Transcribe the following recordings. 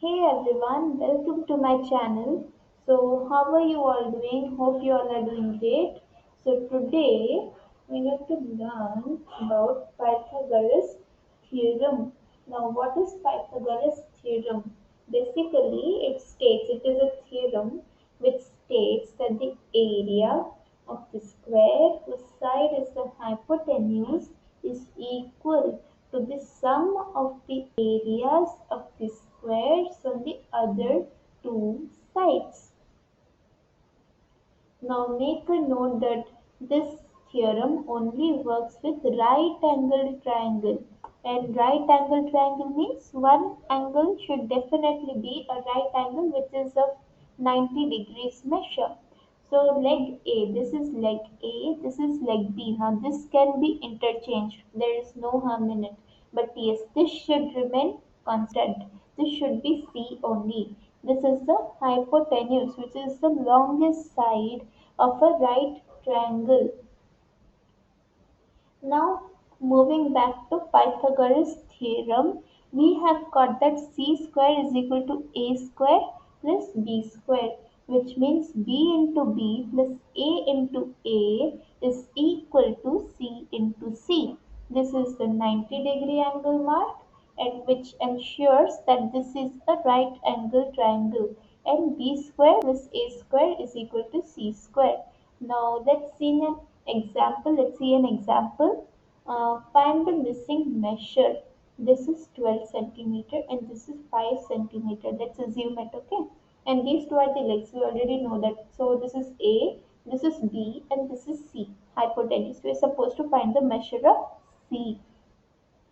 Hey everyone, welcome to my channel. So, how are you all doing? Hope you all are doing great. So, today we have to learn about Pythagoras theorem. Now, what is Pythagoras theorem? Basically, it is a theorem which states that the area of the square whose side is the hypotenuse is equal to the sum of the areas of the squares on the other two sides. Now make a note that this theorem only works with right angled triangle. And right angled triangle means one angle should definitely be a right angle which is of 90 degrees measure. So leg A, this is leg A, this is leg B. Now this can be interchanged. There is no harm in it. But yes, this should remain constant. This should be C only. This is the hypotenuse, which is the longest side of a right triangle. Now, moving back to Pythagoras theorem, we have got that c square is equal to a square plus b square, which means b into b plus a into a is equal to c into c. This is the 90-degree angle mark, and which ensures that this is a right angle triangle, and b square plus a square is equal to c square. Now let's see an example. Find the missing measure. This is 12 centimeter and this is 5 centimeter. Let's assume it, okay? And these two are the legs. We already know that. So this is A, this is B, and this is C. Hypotenuse. We are supposed to find the measure of C.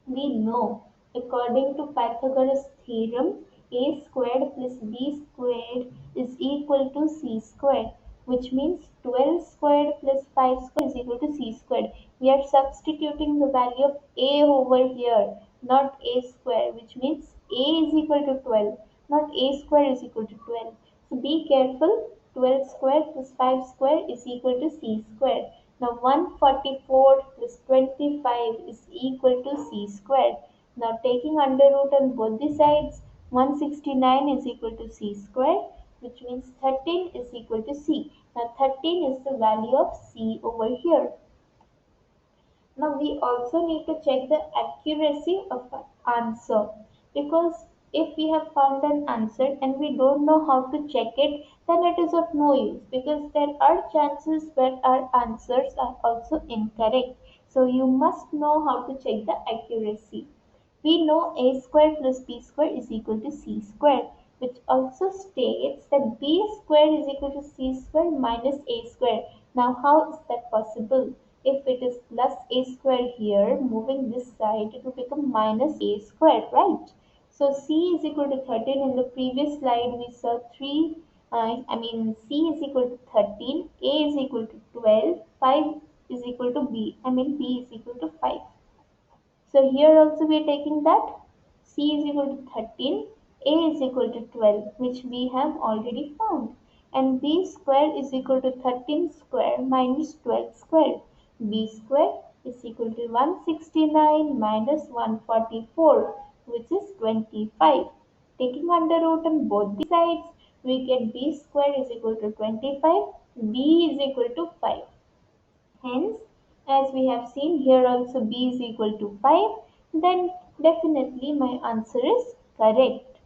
We know, according to Pythagoras theorem, a squared plus b squared is equal to c squared, which means 12 squared plus 5 squared is equal to c squared. We are substituting the value of a over here, not a square, which means a is equal to 12, not a square is equal to 12. So be careful, 12 square plus 5 square is equal to c square. Now 144 plus 25 is equal to c squared. Now taking under root on both the sides, 169 is equal to c squared, which means 13 is equal to c. Now 13 is the value of c over here. Now we also need to check the accuracy of our answer, because if we have found an answer and we don't know how to check it, then it is of no use, because there are chances where our answers are also incorrect. So you must know how to check the accuracy. We know a square plus b square is equal to c square, which also states that b square is equal to c square minus a square. Now, how is that possible? If it is plus a square here, moving this side, it will become minus a square, right? So, c is equal to 13. In the previous slide, we saw 3. C is equal to 13, a is equal to 12, 5 is equal to b is equal to 5. So here also we are taking that c is equal to 13, a is equal to 12, which we have already found. And b square is equal to 13 square minus 12 square. B square is equal to 169 minus 144, which is 25. Taking under root on both the sides, we get b square is equal to 25, b is equal to 5. Hence, as we have seen here also b is equal to 5, then definitely my answer is correct.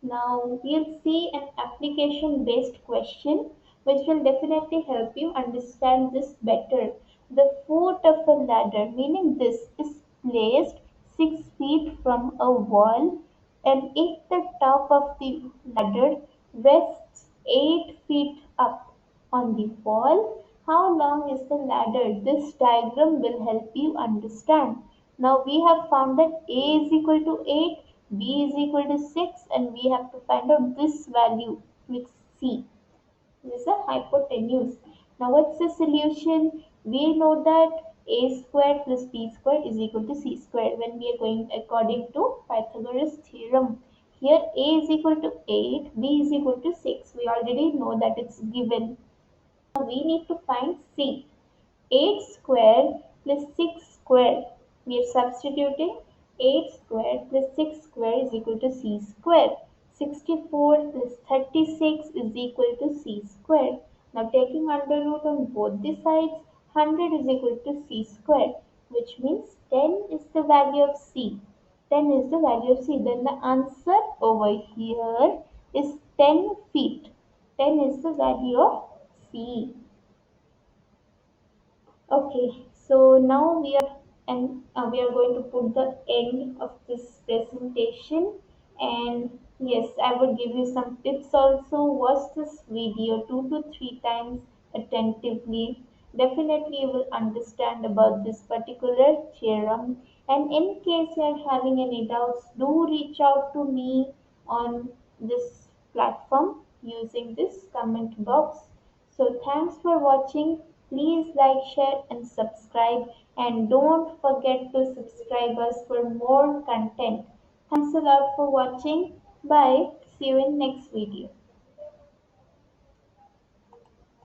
Now we'll see an application based question which will definitely help you understand this better. The foot of a ladder, meaning this, is placed 6 feet from a wall, and if the top of the ladder rests 8 feet up on the wall, how long is the ladder? This diagram will help you understand. Now we have found that A is equal to 8, B is equal to 6, and we have to find out this value with C. This is a hypotenuse. Now what's the solution? We know that a square plus b square is equal to c square when we are going according to Pythagoras theorem. Here a is equal to 8, b is equal to 6. We already know that it's given. Now we need to find c. 8 square plus 6 square. We are substituting. 8 square plus 6 square is equal to c square. 64 plus 36 is equal to c square. Now taking under root on both the sides, 100 is equal to c square, which means 10 is the value of c. 10 is the value of c. Then the answer over here is 10 feet. 10 is the value of c. Okay, so now we are going to put the end of this presentation, and yes, I would give you some tips also. Watch this video 2 to 3 times attentively. Definitely you will understand about this particular theorem. And in case you are having any doubts, do reach out to me on this platform using this comment box. So thanks for watching. Please like, share and subscribe, and don't forget to subscribe us for more content. Thanks a lot for watching. Bye. See you in next video.